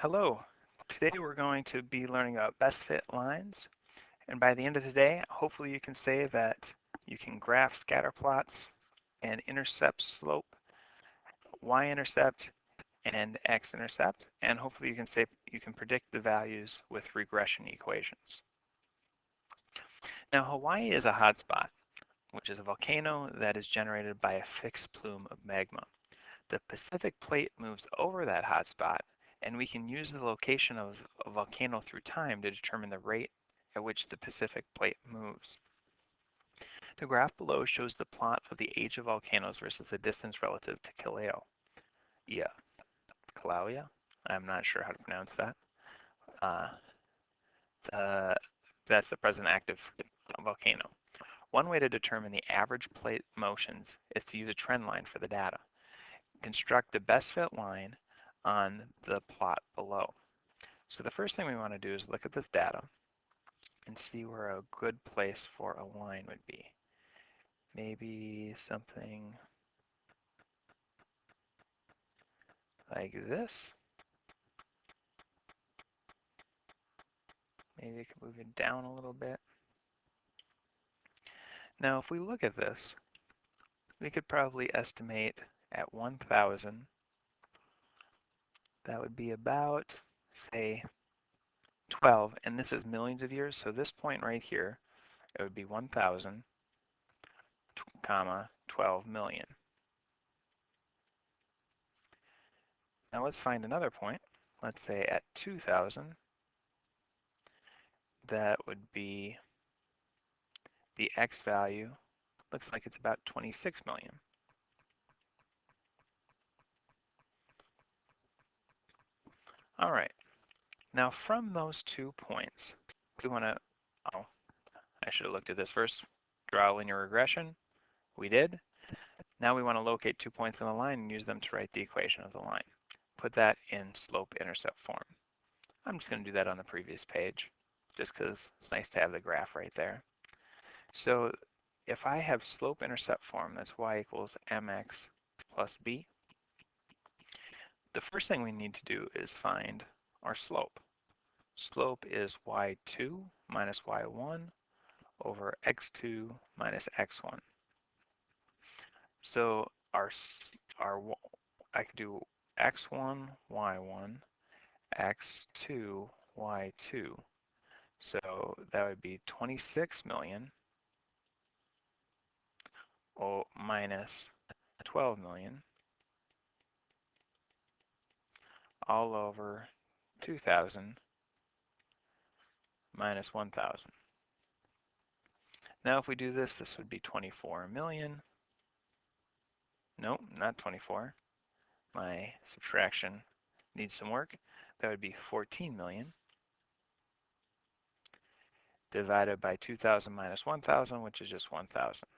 Hello. Today we're going to be learning about best fit lines, and by the end of today, hopefully you can say that you can graph scatter plots and intercept slope, y-intercept, and x-intercept, and hopefully you can say you can predict the values with regression equations. Now, Hawaii is a hotspot, which is a volcano that is generated by a fixed plume of magma. The Pacific plate moves over that hotspot, and we can use the location of a volcano through time to determine the rate at which the Pacific plate moves. The graph below shows the plot of the age of volcanoes versus the distance relative to Kilauea. Yeah, Kilauea? I'm not sure how to pronounce that. Uh, that's the present active volcano. One way to determine the average plate motions is to use a trend line for the data. Construct the best fit line on the plot below. So the first thing we want to do is look at this data and see where a good place for a line would be. Maybe something like this. Maybe I could move it down a little bit. Now if we look at this, we could probably estimate at 1,000, that would be about, say, 12, and this is millions of years, so this point right here, it would be 1,000, comma, 12 million. Now let's find another point. Let's say at 2,000, that would be the x value. Looks like it's about 26 million. All right. Now from those 2 points, we want to, oh, I should have looked at this first. Draw a linear regression. We did. Now we want to locate 2 points on the line and use them to write the equation of the line. Put that in slope-intercept form. I'm just going to do that on the previous page, just because it's nice to have the graph right there. So if I have slope-intercept form, that's y equals mx plus b, the first thing we need to do is find our slope. Slope is y2 minus y1 over x2 minus x1. So I could do x1, y1, x2, y2. So that would be 26 million minus 12 million all over 2,000 minus 1,000. Now if we do this, this would be 24 million. Nope, not 24. My subtraction needs some work. That would be 14 million divided by 2,000 minus 1,000, which is just 1,000.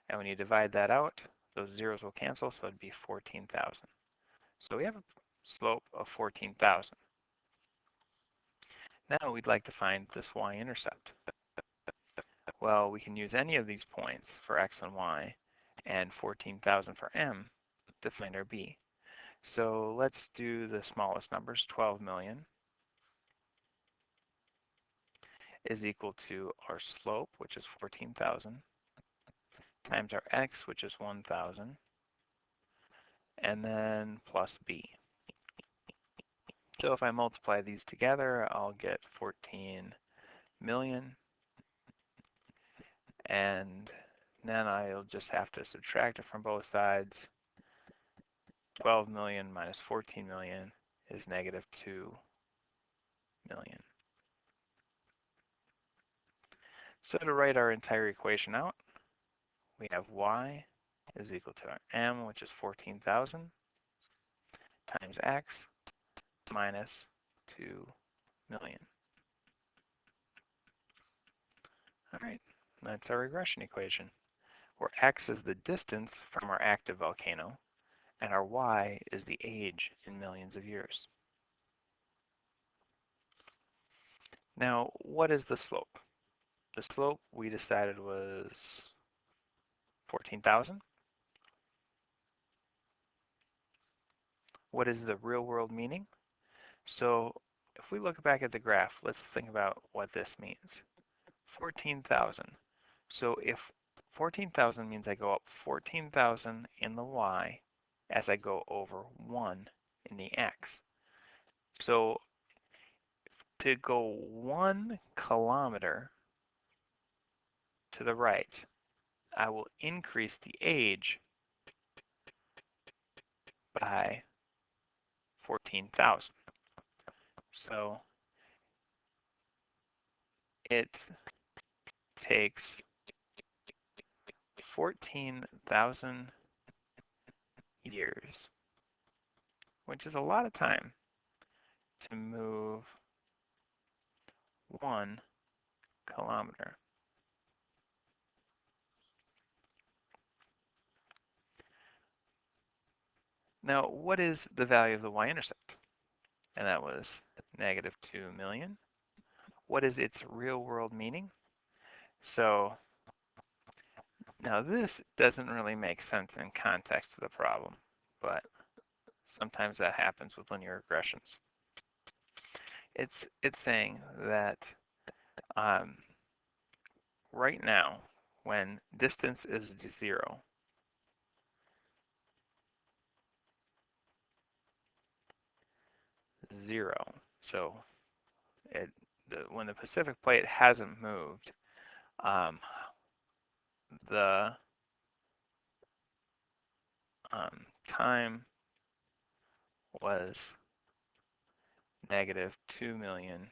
And when you divide that out, those zeros will cancel, so it'd be 14,000. So we have a slope of 14,000. Now we'd like to find this y-intercept. Well, we can use any of these points for x and y and 14,000 for m to find our b. So let's do the smallest numbers. 12 million is equal to our slope, which is 14,000, times our x, which is 1,000, and then plus b. So if I multiply these together, I'll get 14 million, and then I'll just have to subtract it from both sides. 12 million minus 14 million is negative 2 million. So to write our entire equation out, we have y is equal to our m, which is 14,000, times x minus 2 million. All right, that's our regression equation, where x is the distance from our active volcano, and our y is the age in millions of years. Now, what is the slope? The slope we decided was 14,000. What is the real world meaning? So if we look back at the graph, let's think about what this means. 14,000. So if 14,000 means I go up 14,000 in the y as I go over 1 in the x. So to go 1 kilometer to the right, I will increase the age by 14,000. So it takes 14,000 years, which is a lot of time, to move 1 kilometer. Now, what is the value of the y-intercept? And that was negative 2 million. What is its real-world meaning? So now this doesn't really make sense in context of the problem, but sometimes that happens with linear regressions. It's saying that um, right now, when distance is 0, so when the Pacific plate hasn't moved, um, the time was negative 2 million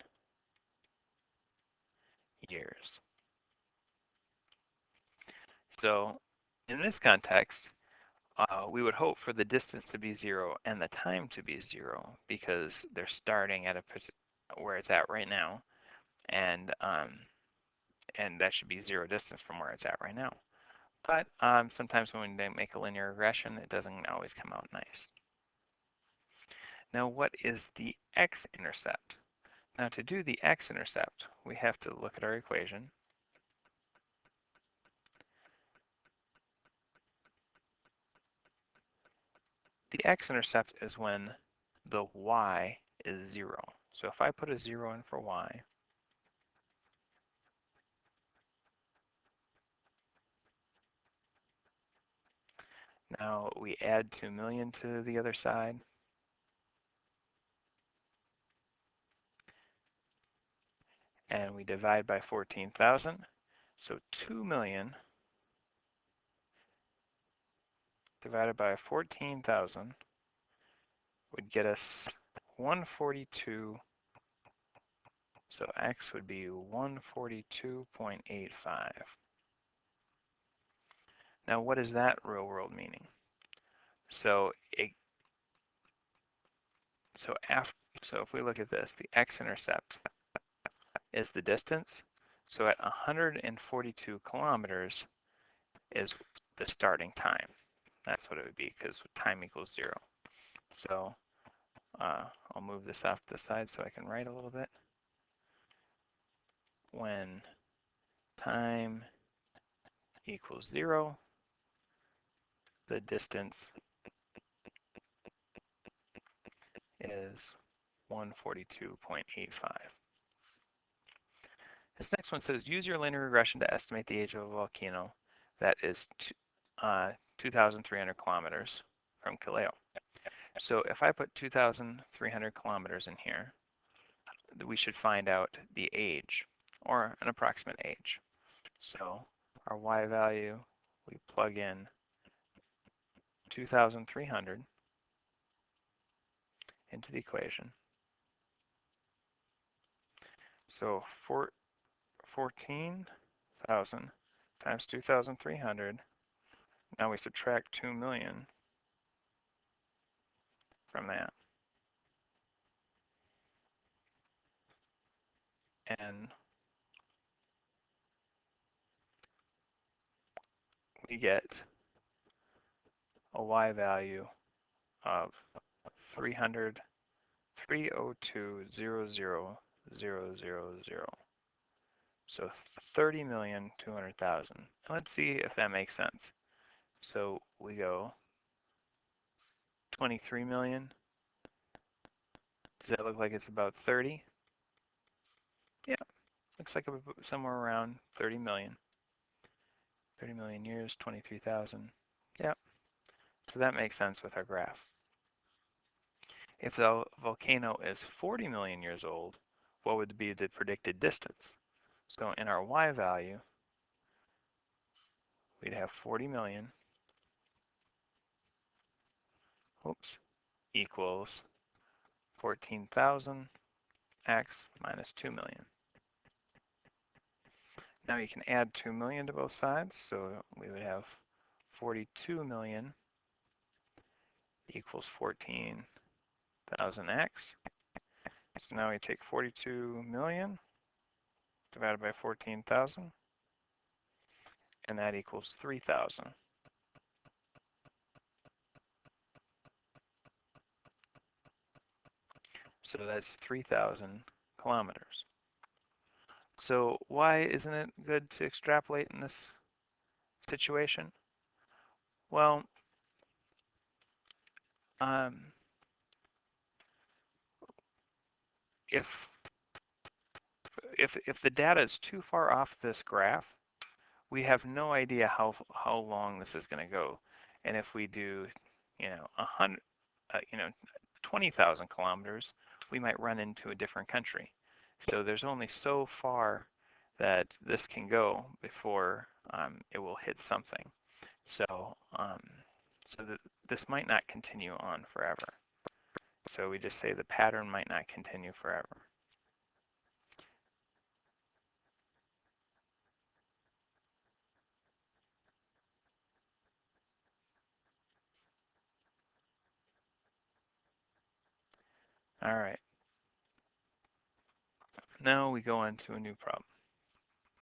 years. So in this context, we would hope for the distance to be 0 and the time to be 0 because they're starting at where it's at right now, and that should be 0 distance from where it's at right now. But sometimes when they make a linear regression, it doesn't always come out nice. Now, what is the x-intercept? Now, to do the x-intercept, we have to look at our equation. The x-intercept is when the y is 0. So if I put a 0 in for y, now we add 2 million to the other side. And we divide by 14,000. So 2 million divided by 14,000 would get us 142. So x would be 142.85. Now what is that real world meaning? So if we look at this, the x-intercept is the distance. So at 142 kilometers is the starting time. That's what it would be because time equals 0. So I'll move this off to the side so I can write a little bit. When time equals 0, the distance is 142.85. This next one says, use your linear regression to estimate the age of a volcano that is 2,300 kilometers from Kilauea. So if I put 2,300 kilometers in here, we should find out the age, or an approximate age. So our y value, we plug in 2,300 into the equation. So 14,000 times 2,300. Now we subtract 2 million from that. And we get a y value of 302,000,000. So 30,200,000. Let's see if that makes sense. So we go 23 million Does that look like it's about 30? Yeah, looks like somewhere around 30 million. 30 million years, 23,000. Yep, so that makes sense with our graph. If the volcano is 40 million years old, what would be the predicted distance? So in our y value, we'd have 40 million, oops, equals 14,000 x minus 2 million. Now you can add 2 million to both sides, so we would have 42 million equals 14,000 x. So now we take 42 million divided by 14,000, and that equals 3,000. So that's 3,000 kilometers. So why isn't it good to extrapolate in this situation? Well, um, if if the data is too far off this graph, we have no idea how long this is going to go. And if we do, 100, 20,000 kilometers, we might run into a different country. So there's only so far that this can go before it will hit something. So, this might not continue on forever. So we just say the pattern might not continue forever. All right. Now we go on to a new problem.